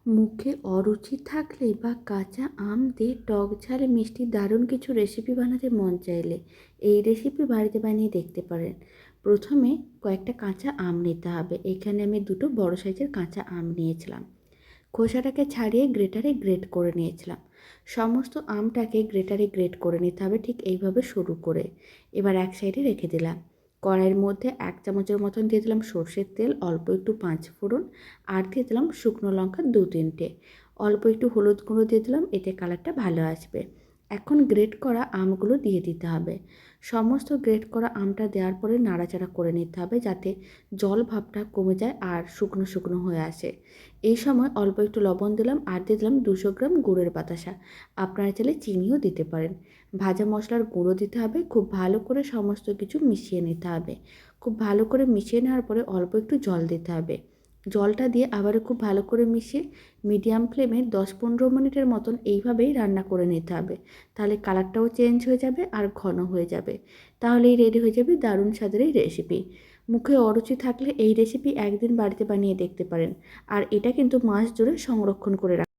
মুখে অরুচি থাকলে বা কাঁচা আম দিয়ে টক ঝাল মিষ্টি দারুণ কিছু রেসিপি বানাতে মন চাইলে এই রেসিপি বাড়িতে বানিয়ে দেখতে পারেন। প্রথমে কয়েকটা কাঁচা আম নিতে হবে। এখানে আমি দুটো বড় সাইজের কাঁচা আম নিয়েছিলাম। খোসাটাকে ছাড়িয়ে গ্রেটারে গ্রেট করে নিয়েছিলাম। সমস্ত আমটাকে গ্রেটারে গ্রেট করে নিতে হবে ঠিক এইভাবে সরু করে। এবার এক সাইডে রেখে দিলাম। কড়াইয়ের মধ্যে 1 চামচের মতন দিয়ে দিলাম সর্ষের তেল, অল্প একটু 5 ফোড়ন আর দিয়ে দিলাম শুকনো লঙ্কা 2-3টে। অল্প একটু হলুদ গুঁড়ো দিয়ে দিলাম, এতে কালারটা ভালো আসবে। এখন গ্রেট করা আমগুলো দিয়ে দিতে হবে। সমস্ত গ্রেট করা আমটা দেওয়ার পরে নাড়াচাড়া করে নিতে হবে যাতে জল ভাবটা কমে যায় আর শুকনো শুকনো হয়ে আসে। এই সময় অল্প একটু লবণ দিলাম আর দিয়ে দিলাম 200 গ্রাম গুড়ের বাতাসা। আপনারা চাইলে চিনিও দিতে পারেন। ভাজা মশলার গুঁড়ো দিতে হবে। খুব ভালো করে সমস্ত কিছু মিশিয়ে নিতে হবে। খুব ভালো করে মিশিয়ে নেওয়ার পরে অল্প একটু জল দিতে হবে। জলটা দিয়ে আবারও খুব ভালো করে মিশিয়ে মিডিয়াম ফ্লেমে 10-15 মিনিটের মতন এইভাবেই রান্না করে নিতে হবে। তাহলে কালারটাও চেঞ্জ হয়ে যাবে আর ঘন হয়ে যাবে। তাহলেই রেডি হয়ে যাবে দারুণ স্বাদের এই রেসিপি। মুখে অরুচি থাকলে এই রেসিপি একদিন বাড়িতে বানিয়ে দেখতে পারেন। আর এটা কিন্তু মাস জুড়ে সংরক্ষণ করে